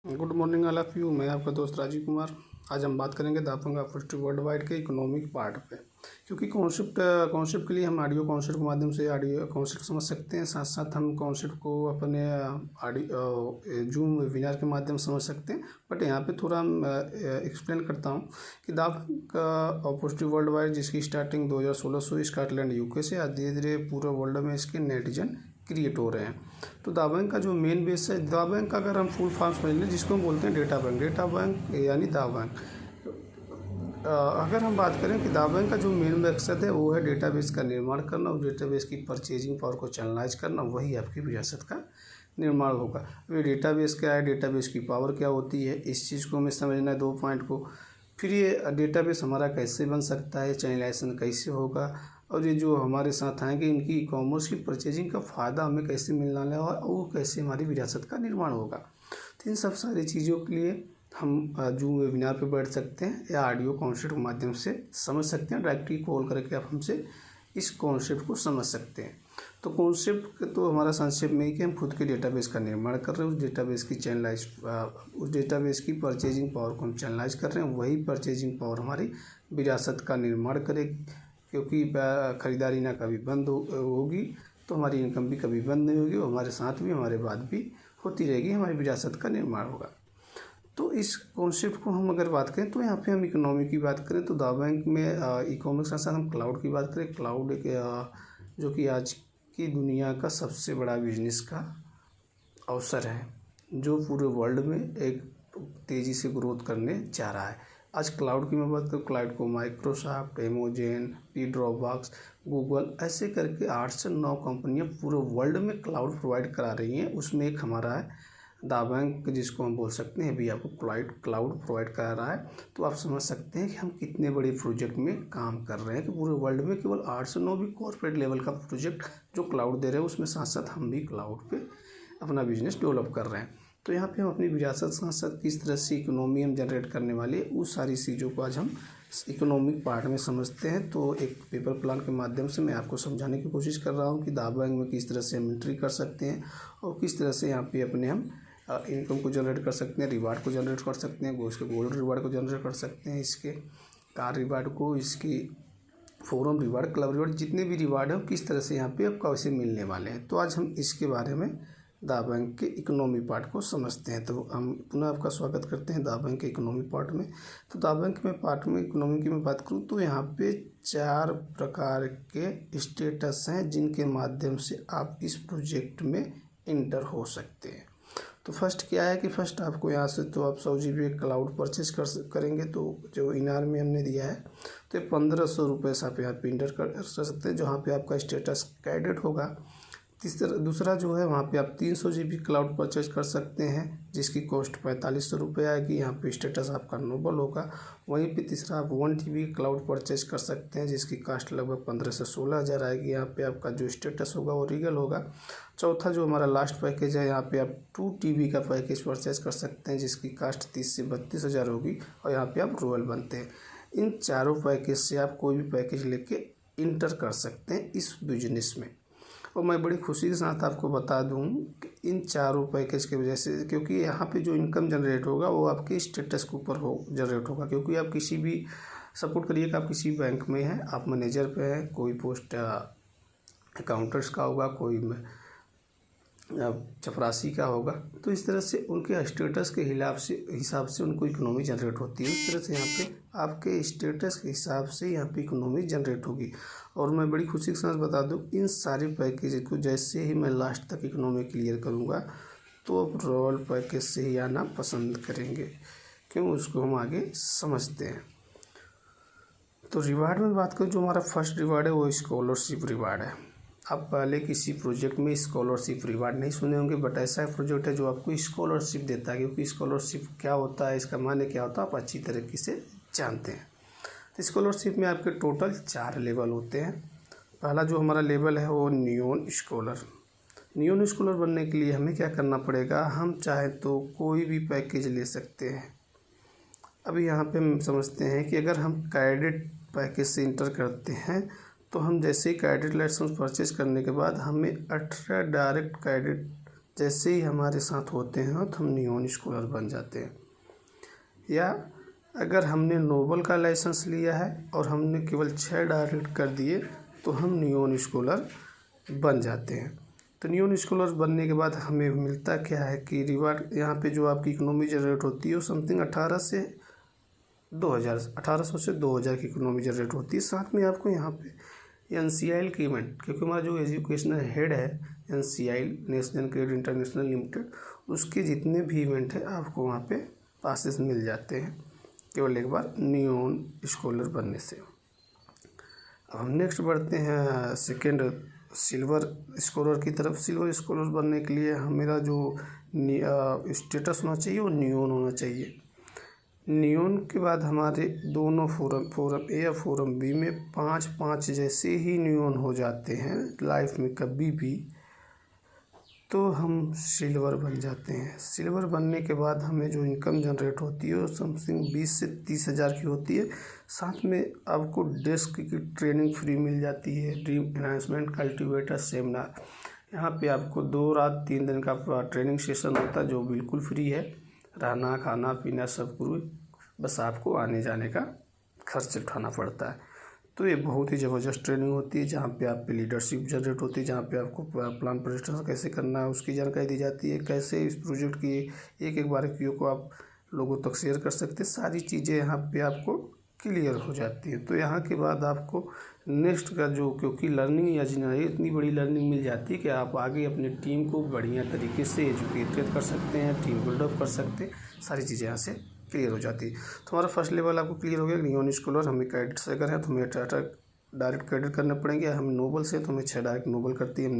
Good morning all of you. मैं आपका दोस्त राजीव कुमार। आज हम बात करेंगे दापंग अपॉजिटिव वर्ल्ड वाइड के इकोनॉमिक पार्ट पे, क्योंकि कॉन्सेप्ट के लिए हम ऑडियो कॉन्सेप्ट के माध्यम से ऑडियो कॉन्सेप्ट समझ सकते हैं, साथ साथ हम कॉन्सेप्ट को अपने ऑडियो जूम वेबिनार के माध्यम से समझ सकते हैं। बट यहाँ पे थोड़ा हम एक्सप्लेन करता हूँ कि दापंग अपॉजिटिव वर्ल्ड वाइड, जिसकी स्टार्टिंग 2016 से स्कॉटलैंड यूके से, आज धीरे धीरे पूरे वर्ल्ड में इसके नेटिजन क्रिएट हो रहे हैं। तो दाबैंक का जो मेन बेस है, दाबैंक का अगर हम फुल फॉर्म समझ लें, जिसको हम बोलते हैं डेटा बैंक यानी दाबैंक। अगर हम बात करें कि दाबैंक का जो मेन मकसद है वो है डेटाबेस का निर्माण करना और डेटाबेस की परचेजिंग पावर को चैनलाइज करना, वही आपकी विरासत का निर्माण होगा। अभी डेटाबेस क्या है, डेटाबेस की पावर क्या होती है, इस चीज़ को हमें समझना है, 2 पॉइंट को। फिर ये डेटाबेस हमारा कैसे बन सकता है, चैनलाइजेशन कैसे होगा, और ये जो हमारे साथ आएंगे इनकी ई कॉमर्स की परचेजिंग का फ़ायदा हमें कैसे मिलने वाला है और वो कैसे हमारी विरासत का निर्माण होगा। तो इन सब सारी चीज़ों के लिए हम जूम वेबिनार पे बैठ सकते हैं या ऑडियो कॉन्सेप्ट के माध्यम से समझ सकते हैं। डायरेक्टली कॉल करके आप हमसे इस कॉन्सेप्ट को समझ सकते हैं। तो कॉन्सेप्ट तो हमारा संक्षेप में ही कि हम खुद के डेटाबेस का निर्माण कर रहे हैं, उस डेटाबेस की परचेजिंग पावर को हम चैनलाइज कर रहे हैं। वही परचेजिंग पावर हमारी विरासत का निर्माण करेगी, क्योंकि ख़रीदारी ना कभी बंद होगी तो हमारी इनकम भी कभी बंद नहीं होगी, और हमारे साथ भी हमारे बाद भी होती रहेगी, हमारी विरासत का निर्माण होगा। तो इस कॉन्सेप्ट को हम अगर बात करें तो यहाँ पे हम इकोनॉमी की बात करें तो दाबैंक में ई कॉमर्स के साथ हम क्लाउड की बात करें। क्लाउड एक जो कि आज की दुनिया का सबसे बड़ा बिजनेस का अवसर है, जो पूरे वर्ल्ड में एक तेज़ी से ग्रोथ करने जा रहा है। आज क्लाउड की मैं बात करूँ, क्लाउड को माइक्रोसॉफ्ट, अमेजन, ड्रॉपबॉक्स, गूगल, ऐसे करके 8 से 9 कंपनियां पूरे वर्ल्ड में क्लाउड प्रोवाइड करा रही हैं। उसमें एक हमारा है दाबैंक, जिसको हम बोल सकते हैं अभी आपको क्लाउड प्रोवाइड करा रहा है। तो आप समझ सकते हैं कि हम कितने बड़े प्रोजेक्ट में काम कर रहे हैं, कि पूरे वर्ल्ड में केवल 8 से 9 भी कॉर्पोरेट लेवल का प्रोजेक्ट जो क्लाउड दे रहे हैं, उसमें साथ साथ हम भी क्लाउड पे अपना बिजनेस डेवलप कर रहे हैं। तो यहाँ पे हम अपनी विरासत साथ साथ किस तरह से इकोनॉमी हम जनरेट करने वाले, उस सारी चीज़ों को आज हम इकोनॉमिक पार्ट में समझते हैं। तो एक पेपर प्लान के माध्यम से मैं आपको समझाने की कोशिश कर रहा हूँ कि दाबैंक में किस तरह से हम एंट्री कर सकते हैं और किस तरह से यहाँ पे अपने हम इनकम को जनरेट कर सकते हैं, रिवार्ड को जनरेट कर सकते हैं, उसके गोल्ड रिवार्ड को जनरेट कर सकते हैं, इसके कार रिवार्ड को, इसकी फोरम रिवार्ड, क्लब रिवार्ड, जितने भी रिवार्ड हैं किस तरह से यहाँ पे आपको कैसे मिलने वाले हैं। तो आज हम इसके बारे में दाबैंक के इकोनॉमी पार्ट को समझते हैं। तो हम पुनः आपका स्वागत करते हैं दाबैंक के इकोनॉमी पार्ट में। तो दाबैंक में पार्ट में इकोनॉमी की मैं बात करूँ तो यहाँ पे 4 प्रकार के स्टेटस हैं जिनके माध्यम से आप इस प्रोजेक्ट में इंटर हो सकते हैं। तो फर्स्ट क्या है कि फर्स्ट आपको यहाँ से तो आप 100 GB क्लाउड परचेज करेंगे, तो जो इनार में हमने दिया है तो 1500 रुपये से आप यहाँ पे इंटर कर सकते हैं, जहाँ पे आपका स्टेटस कैडेट होगा। दूसरा जो है वहाँ पे आप 300 GB क्लाउड परचेज कर सकते हैं, जिसकी कॉस्ट 4500 रुपये आएगी, यहाँ पे स्टेटस आपका नोबल होगा। वहीं पे तीसरा आप 1 TB क्लाउड परचेज कर सकते हैं, जिसकी कास्ट लगभग 15 से 16 हज़ार आएगी, यहाँ पे आपका जो स्टेटस होगा वो रीगल होगा। चौथा जो हमारा लास्ट पैकेज है, यहाँ पे आप 2 TB का पैकेज परचेज कर सकते हैं, जिसकी कास्ट 30 से 32 हज़ार होगी, और यहाँ पे आप रॉयल बनते हैं। इन चारों पैकेज से आप कोई भी पैकेज लेके इंटर कर सकते हैं इस बिजनेस में। और मैं बड़ी खुशी के साथ आपको बता दूं कि इन चारों पैकेज की वजह से, क्योंकि यहाँ पे जो इनकम जनरेट होगा वो आपके स्टेटस के ऊपर जनरेट होगा, क्योंकि आप किसी भी, सपोर्ट करिए कि आप किसी बैंक में हैं, आप मैनेजर पे हैं, कोई पोस्ट अकाउंटेंट्स का होगा, कोई चपरासी का होगा, तो इस तरह से उनके स्टेटस के हिसाब से उनको इकोनॉमी जनरेट होती है। उस तरह से यहाँ पे आपके स्टेटस के हिसाब से यहाँ पे इकोनॉमी जनरेट होगी। और मैं बड़ी खुशी के साथ बता दूँ, इन सारे पैकेज को जैसे ही मैं लास्ट तक इकोनॉमी क्लियर करूँगा तो आप रॉयल पैकेज से ही आना पसंद करेंगे, क्यों, उसको हम आगे समझते हैं। तो रिवार्ड में बात करूँ, जो हमारा फर्स्ट रिवार्ड है वो स्कॉलरशिप रिवार्ड है। आप पहले किसी प्रोजेक्ट में स्कॉलरशिप रिवार्ड नहीं सुने होंगे, बट ऐसा प्रोजेक्ट है जो आपको स्कॉलरशिप देता है, क्योंकि स्कॉलरशिप क्या होता है, इसका माने क्या होता है, आप अच्छी तरीके से जानते हैं। तो स्कॉलरशिप में आपके टोटल 4 लेवल होते हैं। पहला जो हमारा लेवल है वो नियॉन स्कॉलर। नियॉन स्कॉलर बनने के लिए हमें क्या करना पड़ेगा, हम चाहे तो कोई भी पैकेज ले सकते हैं। अभी यहाँ पे हम समझते हैं कि अगर हम कैडेट पैकेज से इंटर करते हैं तो हम जैसे ही कैडेट लाइसेंस परचेज करने के बाद हमें 18 डायरेक्ट कैडेट जैसे ही हमारे साथ होते हैं तो हम नियॉन स्कॉलर बन जाते हैं। या अगर हमने नोबल का लाइसेंस लिया है और हमने केवल 6 डायरेक्ट कर दिए तो हम नियॉन स्कॉलर बन जाते हैं। तो नियॉन स्कॉलर बनने के बाद हमें मिलता क्या है कि रिवार्ड यहाँ पे जो आपकी इकोनॉमी जनरेट होती है वो समथिंग 1800 से 2000 की इकोनॉमी जनरेट होती है। साथ में आपको यहाँ पे NCIL की इवेंट, क्योंकि हमारा जो एजुकेशनल हेड है NCIL national credit international limited, उसके जितने भी इवेंट है आपको वहाँ पे पासेस मिल जाते हैं केवल एक बार नियॉन स्कॉलर बनने से। अब हम नेक्स्ट बढ़ते हैं सेकेंड सिल्वर स्कॉलर की तरफ। सिल्वर स्कॉलर बनने के लिए मेरा जो स्टेटस होना चाहिए वो नियॉन होना चाहिए। नियॉन के बाद हमारे दोनों फोरम ए या फोरम बी में 5-5 जैसे ही नियॉन हो जाते हैं लाइफ में कभी भी, तो हम सिल्वर बन जाते हैं। सिल्वर बनने के बाद हमें जो इनकम जनरेट होती है वो समथिंग 20 से 30 हज़ार की होती है। साथ में आपको डेस्क की ट्रेनिंग फ्री मिल जाती है, ड्रीम एनहांसमेंट कल्टीवेटर सेमिनार। यहाँ पे आपको 2 रात 3 दिन का ट्रेनिंग सेशन होता है जो बिल्कुल फ्री है। रहना खाना पीना सब कुछ, बस आपको आने जाने का खर्च उठाना पड़ता है। तो ये बहुत ही ज़बरदस्त ट्रेनिंग होती है जहाँ पे आप पे लीडरशिप जनरेट होती है, जहाँ पे आपको प्लान प्रेजेंटेशन कैसे करना है उसकी जानकारी दी जाती है, कैसे इस प्रोजेक्ट की एक बारीकियों को आप लोगों तक शेयर कर सकते हैं। सारी चीज़ें यहाँ पे आपको क्लियर हो जाती है। तो यहाँ के बाद आपको नेक्स्ट का जो, क्योंकि लर्निंग या इंजीनियरिंग इतनी बड़ी लर्निंग मिल जाती है कि आप आगे अपने टीम को बढ़िया तरीके से एजुकेटेड कर सकते हैं, टीम बिल्डअप कर सकते हैं, सारी चीज़ें यहाँ से क्लियर हो जाती है। तो हमारा फर्स्ट लेवल आपको क्लियर हो गया। नियॉन स्कॉलर हमें क्रेडिट से अगर है तो हमें डायरेक्ट क्रेडिट करने पड़ेंगे। हम नोबल से तो हमें 6 डायरेक्ट नोबल करती है, हम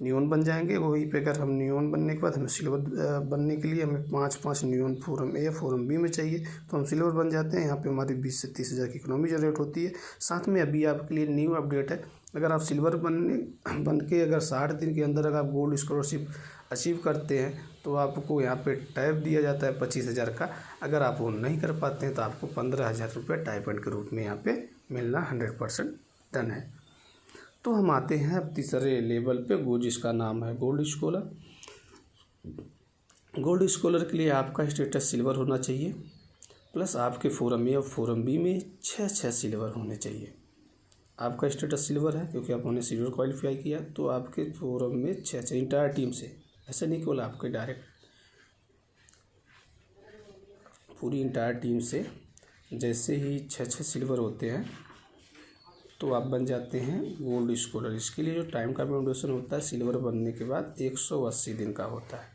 नियॉन बन जाएंगे। वहीं पे अगर हम नियॉन बनने के बाद हमें सिल्वर बनने के लिए हमें 5-5 नियॉन फोरम ए फोरम बी में चाहिए तो हम सिल्वर बन जाते हैं। यहाँ पे हमारी 20 से 30 हज़ार की इकोनॉमी जनरेट होती है। साथ में अभी आपके लिए न्यू अपडेट है, अगर आप सिल्वर बन के अगर 60 दिन के अंदर अगर आप गोल्ड स्कॉलरशिप अचीव करते हैं तो आपको यहाँ पे टाइप दिया जाता है 25,000 का। अगर आप वो नहीं कर पाते हैं तो आपको 15,000 रुपये टाइपेंड के रूप में यहाँ पे मिलना 100% डन है। तो हम आते हैं अब तीसरे लेवल पे, वो जिसका नाम है गोल्ड स्कॉलर। गोल्ड स्कॉलर के लिए आपका स्टेटस सिल्वर होना चाहिए, प्लस आपके फोरम ए और फोरम बी में 6 सिल्वर होने चाहिए। आपका स्टेटस सिल्वर है क्योंकि आपने सिल्वर क्वालिफाई किया, तो आपके फोरम में 6 इंटायर टीम से, ऐसा नहीं केवल आपके डायरेक्ट, पूरी इंटायर टीम से जैसे ही 6 सिल्वर होते हैं तो आप बन जाते हैं गोल्ड स्कॉलर। इसके लिए जो टाइम का ड्यूरेशन होता है सिल्वर बनने के बाद 180 दिन का होता है।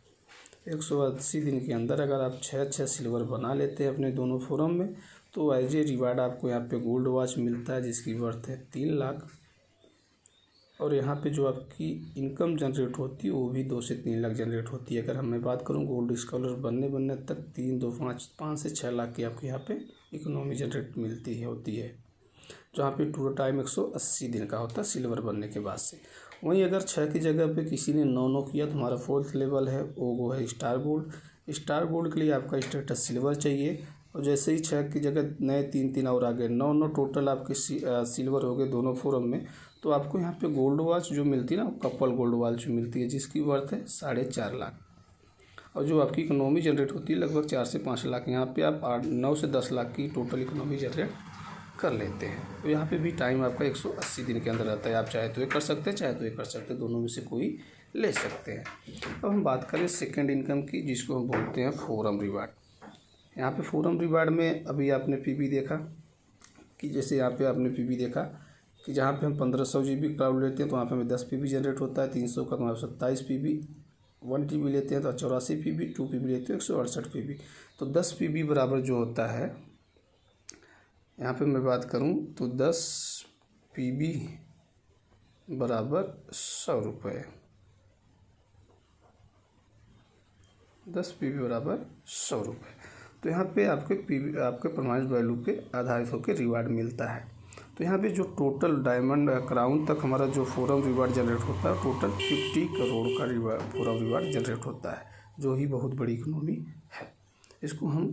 180 दिन के अंदर अगर आप 6 सिल्वर बना लेते हैं अपने दोनों फोरम में तो एज ए रिवार्ड आपको यहाँ पे गोल्ड वॉच मिलता है जिसकी वर्थ है 3 लाख। और यहाँ पे जो आपकी इनकम जनरेट होती है वो भी 2 से 3 लाख जनरेट होती है। अगर मैं बात करूँ गोल्ड स्कॉलर बनने तक 5 से 6 लाख की आपको यहाँ पे इकोनॉमी जनरेट मिलती होती है, जहाँ पे टूर टाइम 180 दिन का होता है सिल्वर बनने के बाद से। वहीं अगर 6 की जगह पे किसी ने 9 किया तो हमारा 4th लेवल है वो है स्टार गोल्ड। स्टार गोल्ड के लिए आपका स्टेटस सिल्वर चाहिए, और जैसे ही 6 की जगह नए 3 और आगे 9 टोटल आपके सिल्वर हो गए दोनों फोरम में, तो आपको यहाँ पे गोल्ड वॉच जो मिलती है ना, कपल गोल्ड वॉच जो मिलती है जिसकी वर्थ है 4.5 लाख। और जो आपकी इकोनॉमी जनरेट होती है लगभग 4 से 5 लाख। यहाँ पे आप 9 से 10 लाख की टोटल इकोनॉमी जनरेट कर लेते हैं। तो यहाँ पे भी टाइम आपका 180 दिन के अंदर रहता है। आप चाहे तो ये कर सकते हैं, चाहे तो ये कर सकते हैं, दोनों में से कोई ले सकते हैं। अब हम बात करें सेकेंड इनकम की, जिसको हम बोलते हैं फोरम रिवार्ड। यहाँ पे फोरम रिवार्ड में अभी आपने पीबी देखा कि जैसे यहाँ पे आपने पीबी देखा कि जहाँ पे हम 1500 GB क्लाउड लेते हैं तो वहाँ पे हमें 10 PB जनरेट होता है। 300 का तो हमारा 27 PB, 1 TB लेते हैं तो 84 PB, 2 PB लेते हैं 168 PB। तो 10 PB बराबर जो होता है, यहाँ पे मैं बात करूँ तो 10 PB बराबर 100 रुपये, 10 PB बराबर 100 रुपये। तो यहाँ पे आपके परमानेंट वैल्यू पे आधारित होकर रिवार्ड मिलता है। तो यहाँ पे जो टोटल डायमंड क्राउन तक हमारा जो फोरम रिवार्ड जनरेट होता है टोटल 50 करोड़ का फोरम रिवार्ड जनरेट होता है, जो ही बहुत बड़ी इकोनॉमी है। इसको हम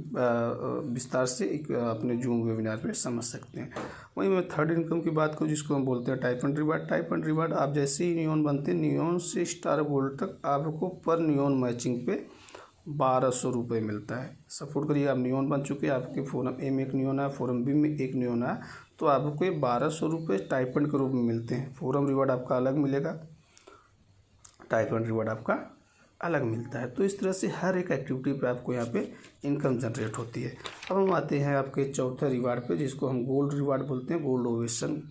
विस्तार से एक अपने जूम वेबिनार पे समझ सकते हैं। वहीं मैं थर्ड इनकम की बात करूँ जिसको हम बोलते हैं type and reward. Type and reward आप जैसे ही नियॉन बनते हैं, नियॉन से स्टार गोल्ड तक आपको पर नियॉन मैचिंग पे 1200 रुपये मिलता है। सपोर्ट करिए आप नियॉन बन चुके हैं, आपके फोरम ए में एक नियॉन है, फोरम बी में एक नियॉन है, तो आपको ये 1200 रुपये टाइप एंड के रूप में मिलते हैं। फोरम रिवार्ड आपका अलग मिलेगा, टाइप एंड रिवार्ड आपका अलग मिलता है। तो इस तरह से हर एक एक्टिविटी पे आपको यहाँ पे इनकम जनरेट होती है। अब हम आते हैं आपके चौथे रिवार्ड पे जिसको हम गोल्ड रिवार्ड बोलते हैं, गोल्ड ओवेशन।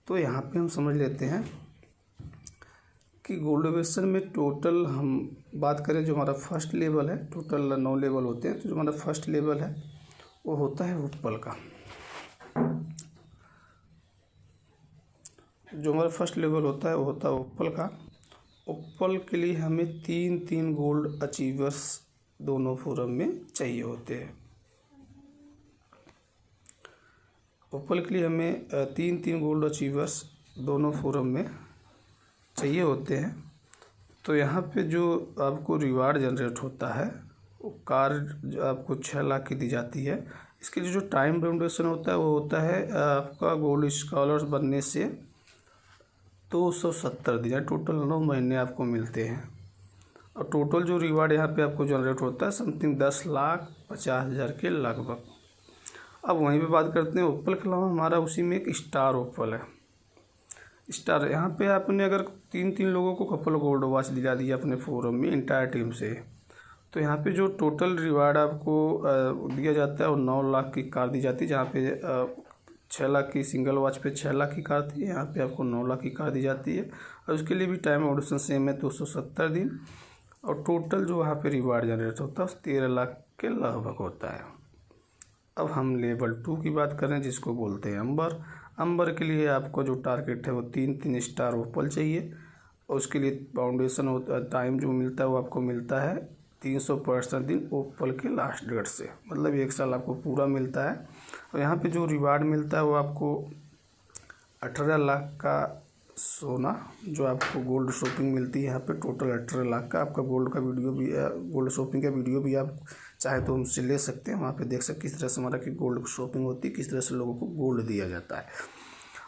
तो यहाँ पे हम समझ लेते हैं कि गोल्ड ओवेशन में टोटल हम बात करें, जो हमारा फर्स्ट लेवल है, टोटल 9 लेवल होते हैं, तो जो हमारा फर्स्ट लेवल है वो होता है उपल का। जो हमारा फर्स्ट लेवल होता है वो होता है उपल का। उपल के लिए हमें 3 गोल्ड अचीवर्स दोनों फोरम में चाहिए होते हैं। उपल के लिए हमें 3 गोल्ड अचीवर्स दोनों फोरम में चाहिए होते हैं। तो यहाँ पे जो आपको रिवार्ड जनरेट होता है वो कार जो आपको 6 लाख की दी जाती है। इसके लिए जो टाइम ड्यूरेशन होता है वो होता है आपका गोल्ड स्कॉलर बनने से 270 दिन, टोटल 9 महीने आपको मिलते हैं। और टोटल जो रिवार्ड यहाँ पे आपको जनरेट होता है समथिंग 10,50,000 के लगभग। अब वहीं पे बात करते हैं उपल के अलावा हमारा उसी में एक स्टार उपल है। स्टार यहाँ पे आपने अगर 3 लोगों को कपल गोल्ड वॉच दिला दी अपने फोरम में इंटायर टीम से, तो यहाँ पे जो टोटल रिवार्ड आपको दिया जाता है वो 9 लाख की कार दी जाती है। जहाँ पे 6 लाख की सिंगल वॉच पे 6 लाख की कार थी, यहाँ पे आपको 9 लाख की कार दी जाती है। और उसके लिए भी टाइम ऑडिशन सेम है 270 दिन। और टोटल जो वहाँ पे रिवार्ड जनरेट होता है 13 लाख के लगभग होता है। अब हम लेवल 2 की बात करें जिसको बोलते हैं अंबर। अंबर के लिए आपका जो टारगेट है वो 3 स्टार ओपल चाहिए। और उसके लिए फाउंडेशन होता टाइम जो मिलता है वो आपको मिलता है 365 दिन ओपल के लास्ट डेट से, मतलब 1 साल आपको पूरा मिलता है। और यहाँ पे जो रिवार्ड मिलता है वो आपको 18 लाख का सोना, जो आपको गोल्ड शॉपिंग मिलती है यहाँ पे टोटल 18 लाख का। आपका गोल्ड का वीडियो भी, गोल्ड शॉपिंग का वीडियो भी आप चाहे तो हमसे ले सकते हैं, वहाँ पे देख सकते किस तरह से हमारा की गोल्ड शॉपिंग होती है, किस तरह से लोगों को गोल्ड दिया जाता है।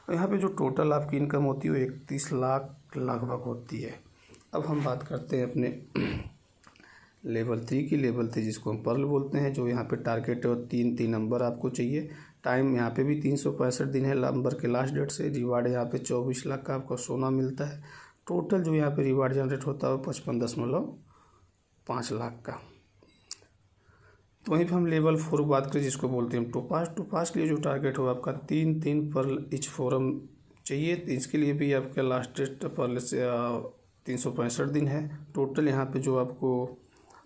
और यहाँ पे जो टोटल आपकी इनकम होती है वो 31 लाख लगभग होती है। अब हम बात करते हैं अपने लेवल 3 की। लेवल 3 जिसको हम पर्ल बोलते हैं, जो यहाँ पे टारगेट है 3 नंबर आपको चाहिए। टाइम यहाँ पे भी 365 दिन है नंबर के लास्ट डेट से। रिवार्ड यहाँ पे 24 लाख का आपको सोना मिलता है। टोटल जो यहाँ पे रिवार्ड जनरेट होता है 55.5 लाख का। तो वहीं पर हम लेवल 4 बात करें जिसको बोलते हैं टोपाज। टोपाज के लिए जो टारगेट हो आपका 3 पर्ल इच फोरम चाहिए। इसके लिए भी आपका लास्ट डेट पर्ल से 365 दिन है। टोटल यहाँ पे जो आपको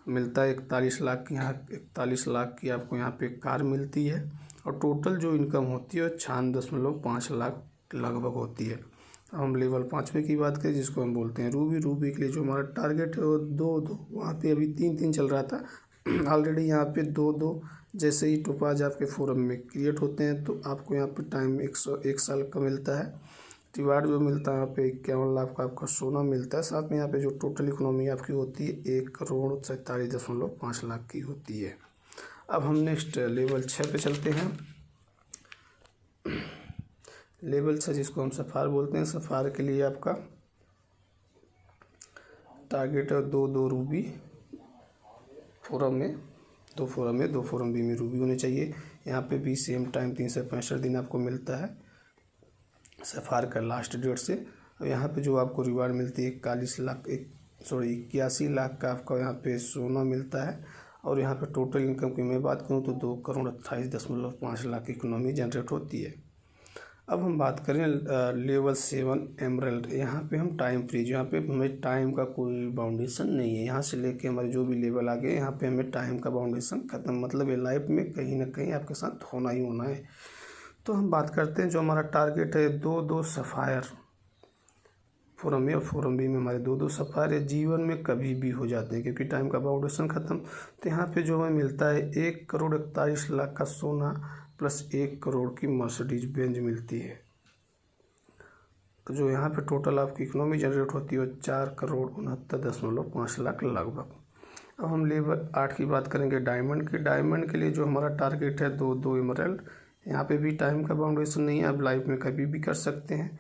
मिलता है 41 लाख की, यहाँ 41 लाख की आपको यहाँ पे कार मिलती है। और टोटल जो इनकम होती है 96.5 लाख लगभग होती है। अब हम लेवल 5 की बात करें जिसको हम बोलते हैं रूबी। रूबी के लिए जो हमारा टारगेट है वो 2 वहाँ पे अभी 3 चल रहा था ऑलरेडी। यहाँ पे 2 जैसे ही टोपाज आपके फोरम में क्रिएट होते हैं तो आपको यहाँ पे टाइम 101 साल का मिलता है। रिवार्ड जो मिलता है यहाँ पे 51 लाख का आपका सोना मिलता है। साथ में यहाँ पे जो टोटल इकोनॉमी आपकी होती है 1,47.5 लाख की होती है। अब हम नेक्स्ट लेवल 6 पे चलते हैं। लेवल 6 जिसको हम सफ़ार बोलते हैं। सफ़ार के लिए आपका टारगेट है 2 रूबी फोरम में, 2 फोरम बी में रूबी होने चाहिए। यहाँ पे भी सेम टाइम 365 दिन आपको मिलता है सफ़ार का लास्ट डेट से। और यहाँ पे जो आपको रिवार्ड मिलती है 81 लाख का आपका यहाँ पे सोना मिलता है। और यहाँ पे टोटल इनकम की मैं बात करूँ तो 2,28.5 लाख की इकोनॉमी जनरेट होती है। अब हम बात करें लेवल 7 एमरल्ड। यहाँ पे हम टाइम फ्री, यहाँ पे हमें टाइम का कोई बाउंडेशन नहीं है। यहाँ से लेके हमारे जो भी लेवल आ गए यहाँ पे हमें टाइम का बाउंडेशन खत्म, मतलब ये लाइफ में कहीं ना कहीं आपके साथ होना ही होना है। तो हम बात करते हैं जो हमारा टारगेट है 2 सफ़ायर फोरम में और फोरम बी में हमारे 2 सफ़ायर है। जीवन में कभी भी हो जाते हैं क्योंकि टाइम का बाउंडेशन ख़त्म। तो यहाँ पे जो हमें मिलता है 1,41 लाख का सोना प्लस 1 करोड़ की मर्सिडीज बेंज मिलती है। तो जो यहाँ पे टोटल आपकी इकोनॉमी जनरेट होती है 4,69.5 लाख लगभग। अब हम लेवल 8 की बात करेंगे डायमंड की। डायमंड के लिए जो हमारा टारगेट है 2 एमराल्ड। यहाँ पे भी टाइम का बाउंडेशन नहीं है, आप लाइफ में कभी भी कर सकते हैं।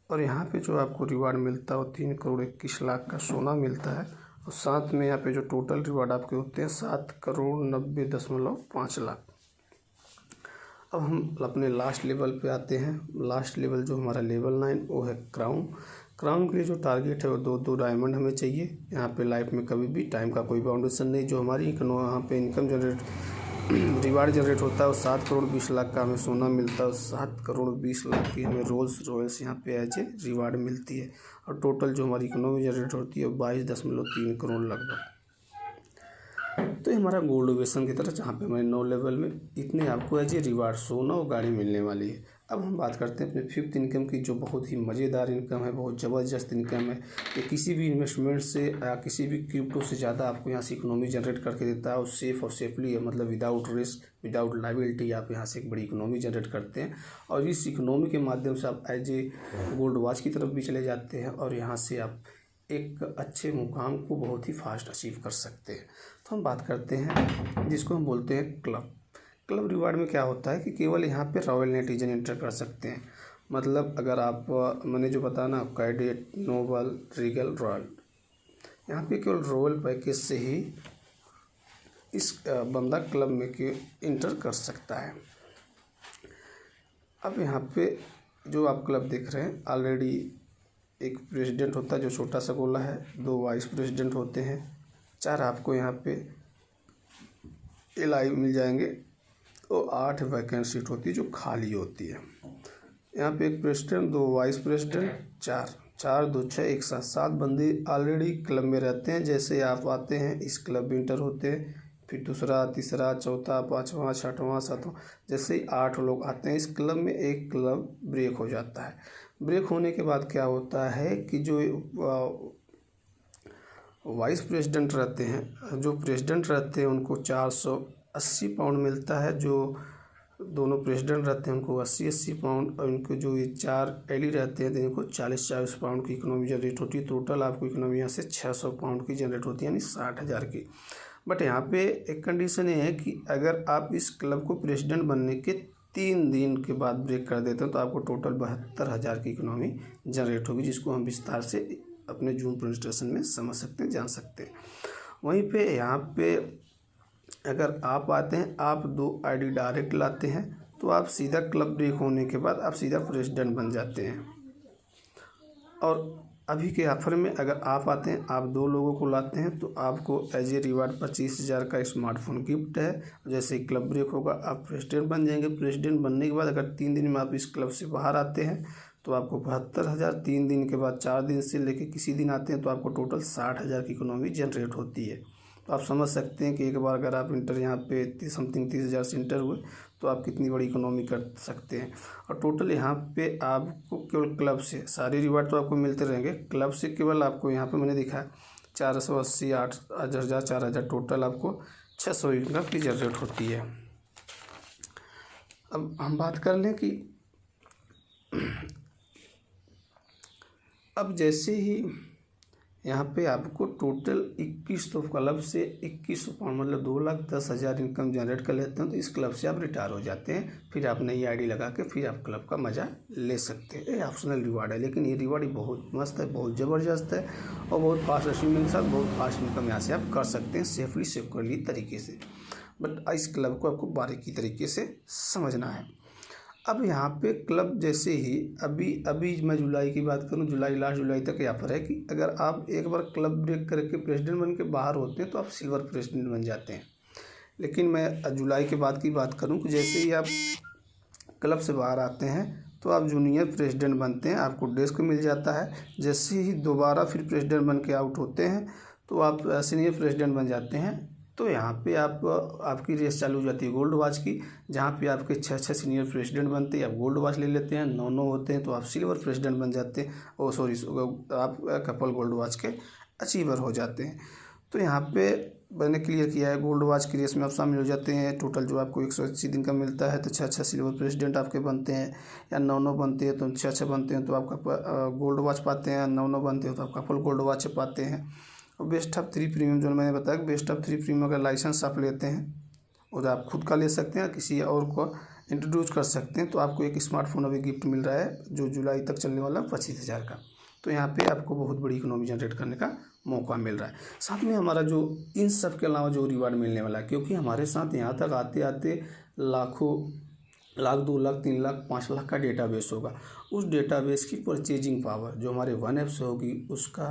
और यहाँ पे जो आपको रिवार्ड मिलता है वो 3,21,00,000 का सोना मिलता है। और साथ में यहाँ पे जो टोटल रिवार्ड आपके होते हैं 7,90,5 लाख। अब हम अपने लास्ट लेवल पे आते हैं। लास्ट लेवल जो हमारा लेवल 9 वो है क्राउन। क्राउन के लिए जो टारगेट है वो 2 डायमंड हमें चाहिए। यहाँ पे लाइफ में कभी भी टाइम का कोई बाउंडेशन नहीं। जो हमारी यहाँ पे इनकम जनरेट रिवार्ड जनरेट होता है वो 7,20,00,000 का हमें सोना मिलता है। 7,20,00,000 की हमें रोल्स रॉयल्स यहाँ पे एज ए रिवार्ड मिलती है। और टोटल जो हमारी इकोनॉमी जनरेट होती है 22.3 करोड़ लगभग। तो ये हमारा गोल्ड ओवेशन की तरह, जहाँ पे हमारे 9 लेवल में इतने आपको एज ए रिवार्ड सोना और गाड़ी मिलने वाली है। अब हम बात करते हैं अपने 5th इनकम की, जो बहुत ही मज़ेदार इनकम है, बहुत ज़बरदस्त इनकम है। ये किसी भी इन्वेस्टमेंट से या किसी भी क्रिप्टो से ज़्यादा आपको यहाँ से इकोनॉमी जनरेट करके देता है। और सेफ़ और सेफली है, मतलब विदाउट रिस्क विदाउट लायबिलिटी आप यहाँ से एक बड़ी इकोनॉमी जनरेट करते हैं। और इस इकोनॉमी के माध्यम से आप एज ए गोल्ड वॉच की तरफ भी चले जाते हैं और यहाँ से आप एक अच्छे मुकाम को बहुत ही फास्ट अचीव कर सकते हैं। तो हम बात करते हैं जिसको हम बोलते हैं क्लब। क्लब रिवार्ड में क्या होता है कि केवल यहाँ पे रॉयल नेटिजन एंटर कर सकते हैं। मतलब अगर आप मैंने जो बताया ना, कैडेट, नोबल, रीगल, रॉयल, यहाँ पे केवल रॉयल पैकेज से ही इस बंदा क्लब में के इंटर कर सकता है। अब यहाँ पे जो आप क्लब देख रहे हैं, ऑलरेडी एक प्रेसिडेंट होता है जो छोटा सा गोला है, 2 वाइस प्रेसिडेंट होते हैं, 4 आपको यहाँ पे एलआई मिल जाएंगे और 8 वैकेंट सीट होती है जो खाली होती है। यहाँ पे एक प्रेसिडेंट, 2 वाइस प्रेसिडेंट, 4 2 6 एक साथ 7 बंदे ऑलरेडी क्लब में रहते हैं। जैसे आप आते हैं इस क्लब में इंटर होते हैं, फिर दूसरा, तीसरा, चौथा, 5वां, 6वां, 7वां, जैसे ही 8 लोग आते हैं इस क्लब में, एक क्लब ब्रेक हो जाता है। ब्रेक होने के बाद क्या होता है कि जो वाइस प्रेसिडेंट रहते हैं, जो प्रेसिडेंट रहते हैं उनको 480 पाउंड मिलता है। जो दोनों प्रेसिडेंट रहते हैं उनको 80 पाउंड, और इनको जो ये 4 एली रहते हैं तो इनको 40 पाउंड की इकोनॉमी जनरेट होती है। टोटल आपको इकोनॉमी यहाँ से 600 पाउंड की जनरेट होती है, यानी 60,000 की। बट यहाँ पे एक कंडीशन ये है कि अगर आप इस क्लब को प्रेसिडेंट बनने के 3 दिन के बाद ब्रेक कर देते हैं तो आपको टोटल 72,000 की इकोनॉमी जनरेट होगी, जिसको हम विस्तार से अपने जूम प्रेजेंटेशन में समझ सकते हैं, जान सकते हैं। वहीं पे यहाँ पे अगर आप आते हैं, आप 2 आईडी डायरेक्ट लाते हैं तो आप सीधा क्लब ब्रेक होने के बाद आप सीधा प्रेसिडेंट बन जाते हैं। और अभी के ऑफर में अगर आप आते हैं, आप 2 लोगों को लाते हैं तो आपको एज ए रिवार्ड 25,000 का स्मार्टफोन गिफ्ट है। जैसे ही क्लब ब्रेक होगा आप प्रेसिडेंट बन जाएंगे। प्रेसिडेंट बनने के बाद अगर 3 दिन में आप इस क्लब से बाहर आते हैं तो आपको 72,000, 3 दिन के बाद 4 दिन से लेके किसी दिन आते हैं तो आपको टोटल 60,000 की इकोनॉमी जनरेट होती है। तो आप समझ सकते हैं कि एक बार अगर आप इंटर यहाँ पे समथिंग 30,000 से इंटर हुए तो आप कितनी बड़ी इकोनॉमी कर सकते हैं। और टोटल यहाँ पे आपको केवल क्लब से सारे रिवार्ड तो आपको मिलते रहेंगे, क्लब से केवल आपको यहाँ पे मैंने दिखा 480, 8,000, 4,000, टोटल आपको 600 इनकम की जनरेट होती है। अब हम बात कर लें कि अब जैसे ही यहाँ पे आपको टोटल 2100 क्लब से 2100 पाउंड मतलब 2,10,000 इनकम जनरेट कर लेते हैं तो इस क्लब से आप रिटायर हो जाते हैं। फिर आप नई आईडी लगा के फिर आप क्लब का मज़ा ले सकते हैं। ये ऑप्शनल रिवार्ड है, लेकिन ये रिवार्ड बहुत मस्त है, बहुत ज़बरदस्त है और बहुत फास्ट अचीवमेंट के साथ बहुत फास्ट इनकम यहाँ से आप कर सकते हैं सेफली सिक्योरली तरीके से। बट इस क्लब को आपको बारीकी तरीके से समझना है। अब यहाँ पे क्लब जैसे ही अभी मैं जुलाई की बात करूँ, जुलाई लास्ट जुलाई तक यहाँ पर है कि अगर आप एक बार क्लब ब्रेक करके प्रेसिडेंट बन के बाहर होते हैं तो आप सिल्वर प्रेसिडेंट बन जाते हैं। लेकिन मैं जुलाई के बाद की बात करूँ कि जैसे ही आप क्लब से बाहर आते हैं तो आप जूनियर प्रेसिडेंट बनते हैं, आपको डेस्क मिल जाता है। जैसे ही दोबारा फिर प्रेसिडेंट बन के आउट होते हैं तो आप सीनियर प्रेसिडेंट बन जाते हैं। तो यहाँ पे आपकी रेस चालू हो जाती है गोल्ड वॉच की, जहाँ पे आपके 6 सीनियर प्रेसिडेंट बनते हैं, आप गोल्ड वॉच ले लेते हैं। 9 होते हैं तो आप सिल्वर प्रेसिडेंट बन जाते हैं। आप कपल गोल्ड वॉच के अचीवर हो जाते हैं। तो यहाँ पे मैंने क्लियर किया है, गोल्ड वॉच की रेस में आप शामिल हो जाते हैं। टोटल जो आपको 180 दिन का मिलता है तो 6 सिल्वर प्रेसिडेंट आपके बनते हैं, या 9 बनते हैं तो 6 बनते हैं तो आपका गोल्ड वॉच पाते हैं, 9 बनते हैं तो आप कपल गोल्ड वॉच पाते हैं। और बेस्ट ऑफ 3 प्रीमियम जो मैंने बताया कि बेस्ट ऑफ 3 प्रीमियम का लाइसेंस आप लेते हैं और आप खुद का ले सकते हैं, किसी और को इंट्रोड्यूस कर सकते हैं, तो आपको एक स्मार्टफोन अभी गिफ्ट मिल रहा है जो जुलाई तक चलने वाला 25,000 का। तो यहाँ पे आपको बहुत बड़ी इकोनॉमी जनरेट करने का मौका मिल रहा है। साथ में हमारा जो इन सब के अलावा जो रिवार्ड मिलने वाला है, क्योंकि हमारे साथ यहाँ तक आते आते लाखों, लाख, 2 लाख, 3 लाख, 5 लाख का डेटाबेस होगा। उस डेटाबेस की परचेजिंग पावर जो हमारे वन ऐप से होगी, उसका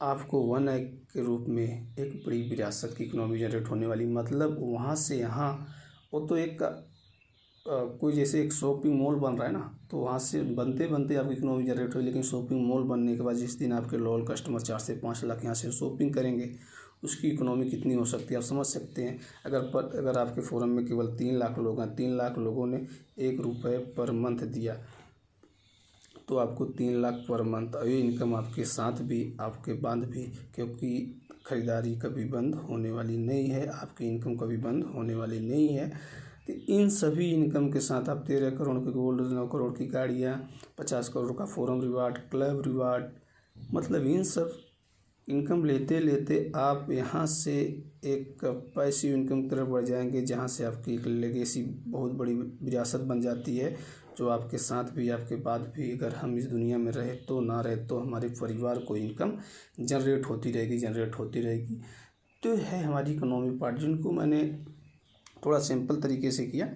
आपको वन ऐप के रूप में एक बड़ी विरासत की इकोनॉमी जनरेट होने वाली। मतलब वहाँ से यहाँ, वो तो एक कोई जैसे एक शॉपिंग मॉल बन रहा है ना, तो वहाँ से बनते बनते आपकी इकोनॉमी जनरेट हुई, लेकिन शॉपिंग मॉल बनने के बाद जिस दिन आपके लॉयल कस्टमर 4 से 5 लाख यहाँ से शॉपिंग करेंगे, उसकी इकोनॉमी कितनी हो सकती है आप समझ सकते हैं। अगर आपके फोरम में केवल 3 लाख लोग हैं, 3 लाख लोगों ने 1 रुपये पर मंथ दिया, तो आपको 3 लाख पर मंथ, ये इनकम आपके साथ भी आपके बाद भी, क्योंकि ख़रीदारी कभी बंद होने वाली नहीं है, आपकी इनकम कभी बंद होने वाली नहीं है। तो इन सभी इनकम के साथ आप 13 करोड़ के गोल्ड, 9 करोड़ की गाड़ियाँ, 50 करोड़ का फोरम रिवार्ड, क्लब रिवार्ड, मतलब इन सब इनकम लेते लेते आप यहाँ से एक पैसिव इनकम की तरफ बढ़ जाएंगे, जहाँ से आपकी एक लेगेसी बहुत बड़ी विरासत बन जाती है, जो आपके साथ भी आपके बाद भी, अगर हम इस दुनिया में रहे तो ना रहे तो हमारे परिवार को इनकम जनरेट होती रहेगी। तो है हमारी इकोनॉमी पार्ट, जिनको मैंने थोड़ा सिंपल तरीके से किया।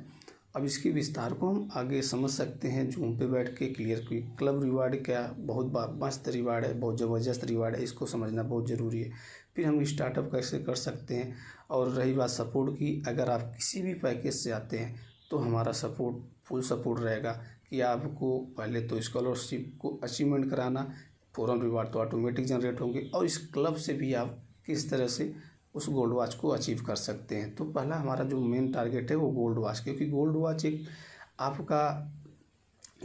अब इसके विस्तार को हम आगे समझ सकते हैं जूम पे बैठ के क्लियर की। क्लब रिवार्ड क्या बहुत मस्त रिवार्ड है, बहुत ज़बरदस्त रिवार्ड है, इसको समझना बहुत ज़रूरी है। फिर हम स्टार्टअप कैसे कर सकते हैं। और रही बात सपोर्ट की, अगर आप किसी भी पैकेज से आते हैं तो हमारा सपोर्ट फुल सपोर्ट रहेगा कि आपको पहले तो स्कॉलरशिप को अचीवमेंट कराना, फोरम रिवार्ड तो ऑटोमेटिक जनरेट होंगे, और इस क्लब से भी आप किस तरह से उस गोल्ड वॉच को अचीव कर सकते हैं। तो पहला हमारा जो मेन टारगेट है वो गोल्ड वॉच, क्योंकि गोल्ड वॉच एक आपका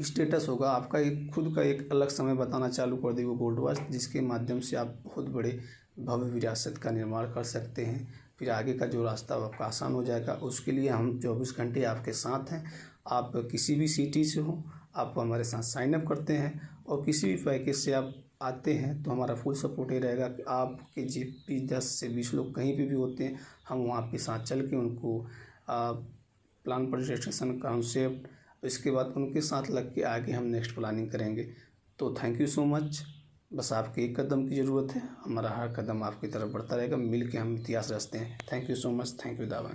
स्टेटस होगा, आपका एक खुद का एक अलग समय बताना चालू कर देगी वो गोल्ड वॉच, जिसके माध्यम से आप बहुत बड़े भव्य विरासत का निर्माण कर सकते हैं। फिर आगे का जो रास्ता आपका आसान हो जाएगा। उसके लिए हम 24 घंटे आपके साथ हैं। आप किसी भी सिटी से हो, आप हमारे साथ साइनअप करते हैं और किसी भी पैकेज से आप आते हैं तो हमारा फुल सपोर्ट ये रहेगा कि आपके जितने 10 से 20 लोग कहीं पे भी होते हैं, हम वहाँ पे साथ चल के उनको प्लान प्रेजेंटेशन कॉन्सेप्ट, इसके बाद उनके साथ लग के आगे हम नेक्स्ट प्लानिंग करेंगे। तो थैंक यू सो मच। बस आपके एक कदम की ज़रूरत है, हमारा हर कदम आपकी तरफ बढ़ता रहेगा, मिल के हम इतिहास रचते हैं। Thank you so much. Thank you दावा।